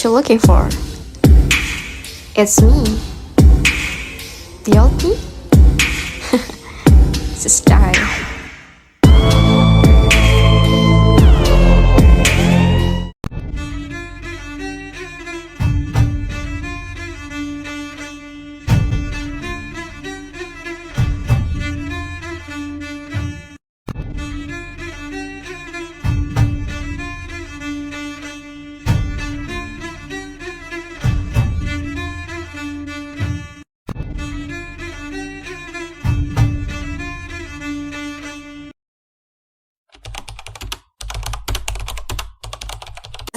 what you're looking for. It's me, the old me. It's a style.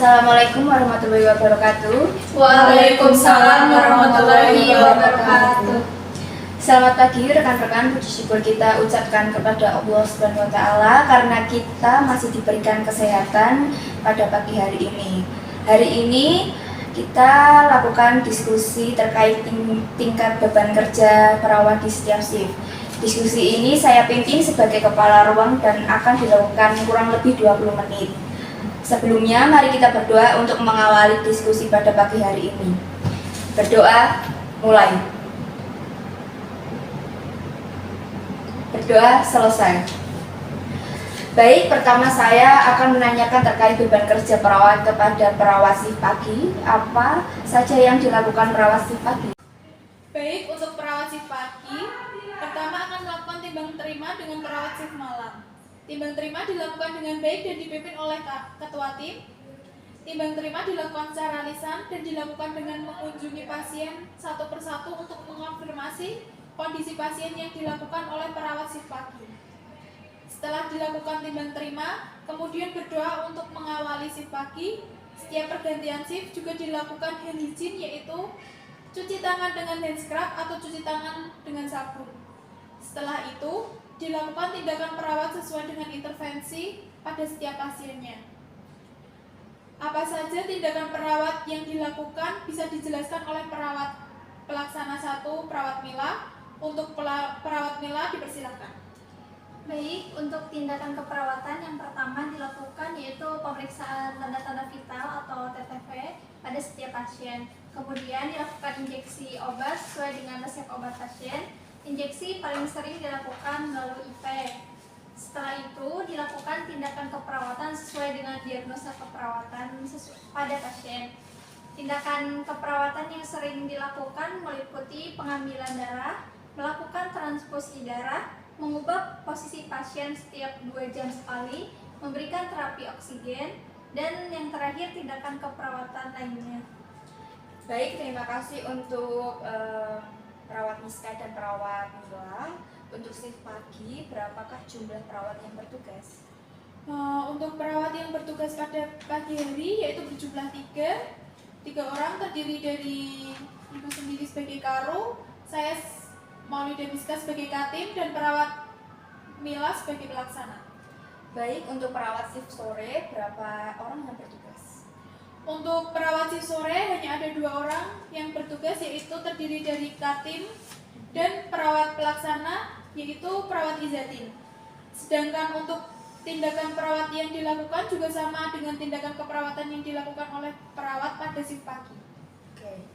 Assalamualaikum warahmatullahi wabarakatuh. Waalaikumsalam warahmatullahi wabarakatuh. Selamat pagi rekan-rekan, puji syukur kita ucapkan kepada Allah Subhanahu wa taala karena kita masih diberikan kesehatan pada pagi hari ini. Hari ini kita lakukan diskusi terkait tingkat beban kerja perawat di setiap shift. Diskusi ini saya pimpin sebagai kepala ruang dan akan dilakukan kurang lebih 20 menit. Sebelumnya, mari kita berdoa untuk mengawali diskusi pada pagi hari ini. Berdoa, mulai. Berdoa, selesai. Baik, pertama saya akan menanyakan terkait beban kerja perawat kepada perawat shift pagi. Apa saja yang dilakukan perawat shift pagi? Baik, untuk perawat shift pagi, pertama akan melakukan timbang terima dengan perawat shift malam. Timbang terima dilakukan dengan baik dan dipimpin oleh ketua tim. Timbang terima dilakukan secara lisan dan dilakukan dengan mengunjungi pasien satu persatu untuk mengonfirmasi kondisi pasien yang dilakukan oleh perawat shift pagi. Setelah dilakukan timbang terima, kemudian berdoa untuk mengawali shift pagi. Setiap pergantian shift juga dilakukan hand hygiene, yaitu cuci tangan dengan hand scrub atau cuci tangan dengan sabun. Setelah itu, dilakukan tindakan perawat sesuai dengan intervensi pada setiap pasiennya. Apa saja tindakan perawat yang dilakukan bisa dijelaskan oleh perawat pelaksana 1, perawat Mila. Untuk perawat Mila dipersilakan. Baik, untuk tindakan keperawatan yang pertama dilakukan yaitu pemeriksaan tanda-tanda vital atau TTV pada setiap pasien. Kemudian dilakukan injeksi obat sesuai dengan resep obat pasien. Injeksi paling sering dilakukan melalui IP. Setelah itu dilakukan tindakan keperawatan sesuai dengan diagnosa keperawatan pada pasien. Tindakan keperawatan yang sering dilakukan meliputi pengambilan darah, melakukan transfusi darah, mengubah posisi pasien setiap 2 jam sekali, memberikan terapi oksigen, dan yang terakhir tindakan keperawatan lainnya. Baik, terima kasih untuk perawat Miska dan perawat Mila. Untuk shift pagi, berapakah jumlah perawat yang bertugas? Untuk perawat yang bertugas pada pagi hari yaitu berjumlah 3 orang, terdiri dari Ibu sendiri sebagai Karo, saya Maulida Miska sebagai Katim, dan perawat Mila sebagai pelaksana. Baik, untuk perawat shift sore, berapa orang yang bertugas? Untuk perawat shift sore hanya ada 2 orang yang bertugas, yaitu terdiri dari Katim dan perawat pelaksana, yaitu perawat Izatin. Sedangkan untuk tindakan perawat yang dilakukan juga sama dengan tindakan keperawatan yang dilakukan oleh perawat pada shift pagi. Oke.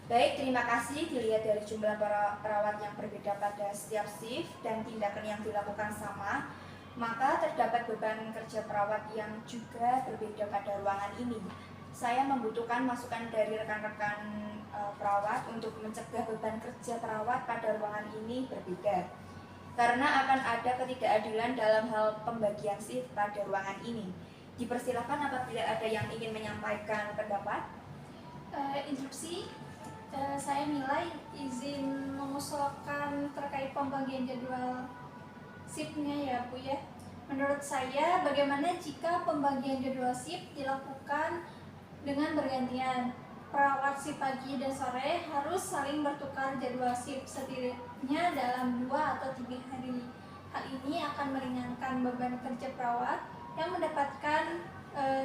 Baik, terima kasih. Dilihat dari jumlah perawat yang berbeda pada setiap shift dan tindakan yang dilakukan sama, maka terdapat beban kerja perawat yang juga berbeda pada ruangan ini. Saya membutuhkan masukan dari rekan-rekan perawat untuk mencegah beban kerja perawat pada ruangan ini berbeda. Karena akan ada ketidakadilan dalam hal pembagian shift pada ruangan ini. Dipersilakan apabila ada yang ingin menyampaikan pendapat. Interupsi, saya Mila izin mengusulkan terkait pembagian jadwal shiftnya ya Bu ya. Menurut saya, bagaimana jika pembagian jadwal shift dilakukan dengan bergantian? Perawat shift pagi dan sore harus saling bertukar jadwal shift setidaknya dalam 2 atau 3 hari. Hal ini akan meringankan beban kerja perawat yang mendapatkan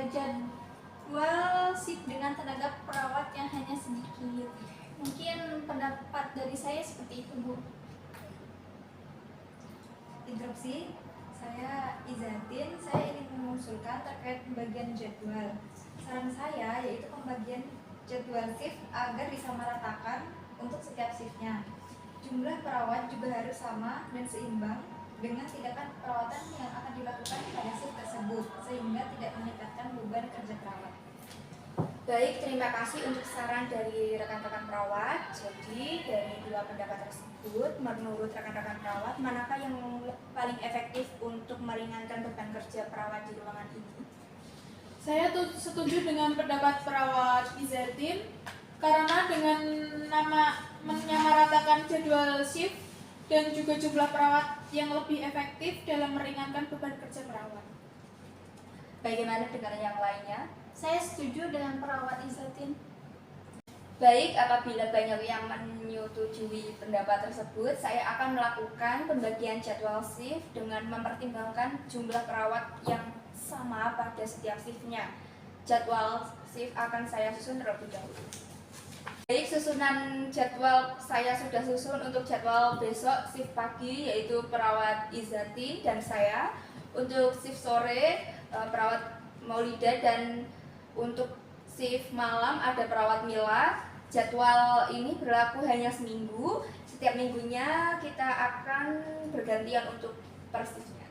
jadwal shift dengan tenaga perawat yang hanya sedikit. Mungkin pendapat dari saya seperti itu, Bu. Interupsi, saya Izatin, saya ingin mengusulkan terkait pembagian jadwal. Saran saya yaitu pembagian jadwal shift agar disamaratakan untuk setiap shiftnya. Jumlah perawat juga harus sama dan seimbang dengan tindakan perawatan yang akan dilakukan pada shift tersebut, sehingga tidak meningkatkan beban kerja perawat. Baik, terima kasih untuk saran dari rekan-rekan perawat. Jadi dari dua pendapat tersebut, menurut rekan-rekan perawat, manakah yang paling efektif untuk meringankan beban kerja perawat di ruangan ini? Saya setuju dengan pendapat perawat Izatin karena dengan menyamaratakan jadwal shift dan juga jumlah perawat yang lebih efektif dalam meringankan beban kerja perawat. Bagaimana dengan yang lainnya? Saya setuju dengan perawat Izatin. Baik, apabila banyak yang menyetujui pendapat tersebut, saya akan melakukan pembagian jadwal shift dengan mempertimbangkan jumlah perawat yang sama pada setiap shiftnya. Jadwal shift akan saya susun terlebih dahulu. Baik, susunan jadwal saya sudah susun untuk jadwal besok shift pagi yaitu perawat Izatin dan saya. Untuk shift sore perawat Maulida dan untuk shift malam ada perawat Mila. Jadwal ini berlaku hanya seminggu. Setiap minggunya kita akan bergantian untuk per shiftnya.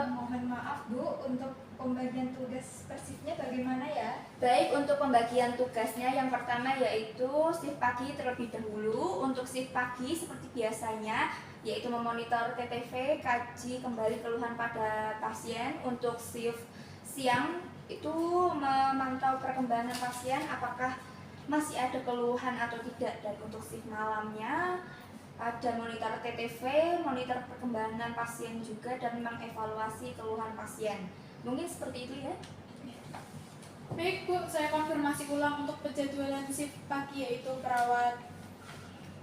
Mohon maaf Bu, untuk pembagian tugas per shiftnya bagaimana ya? Baik, untuk pembagian tugasnya yang pertama yaitu shift pagi terlebih dahulu. Untuk shift pagi seperti biasanya yaitu memonitor TTV, kaji kembali keluhan pada pasien. Untuk shift siang itu memantau perkembangan pasien apakah masih ada keluhan atau tidak, dan untuk shift malamnya ada monitor TTV, monitor perkembangan pasien juga, dan mengevaluasi keluhan pasien. Mungkin seperti itu ya. Baik Bu, saya konfirmasi ulang untuk penjadwalan shift pagi yaitu perawat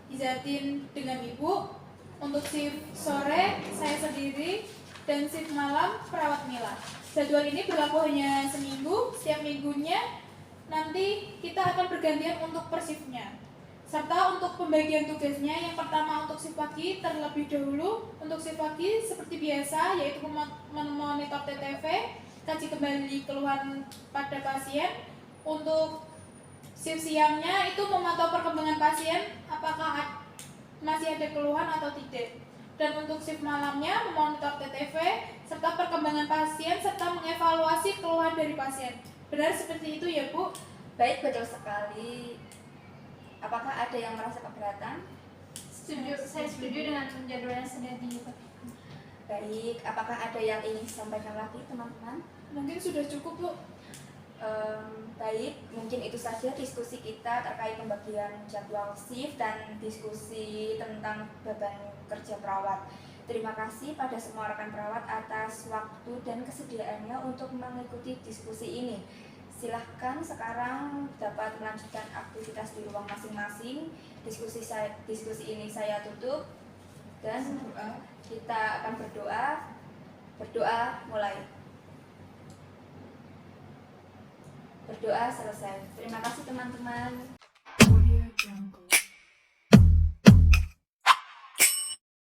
Izatin dengan Ibu. Untuk shift sore saya sendiri dan shift malam perawat Mila. Jadwal ini berlaku hanya seminggu, setiap minggunya nanti kita akan bergantian untuk per shiftnya. Serta untuk pembagian tugasnya, yang pertama untuk shift pagi terlebih dahulu. Untuk shift pagi seperti biasa yaitu memonitor TTV, kaji kembali keluhan pada pasien. Untuk shift siangnya itu memantau perkembangan pasien apakah masih ada keluhan atau tidak. Dan untuk shift malamnya memonitor TTV serta perkembangan pasien serta mengevaluasi keluhan dari pasien. Benar seperti itu ya Bu? Baik, betul sekali. Apakah ada yang merasa keberatan? Setuju, saya setuju dengan jadwal yang sudah ditetapkan. Baik, apakah ada yang ingin disampaikan lagi teman-teman? Mungkin sudah cukup Bu. Baik, mungkin itu saja diskusi kita terkait pembagian jadwal shift dan diskusi tentang beban kerja perawat. Terima kasih pada semua rekan perawat atas waktu dan kesediaannya untuk mengikuti diskusi ini. Silahkan sekarang dapat melanjutkan aktivitas di ruang masing-masing. Diskusi ini saya tutup dan kita akan berdoa. Berdoa mulai. Berdoa selesai. Terima kasih teman-teman.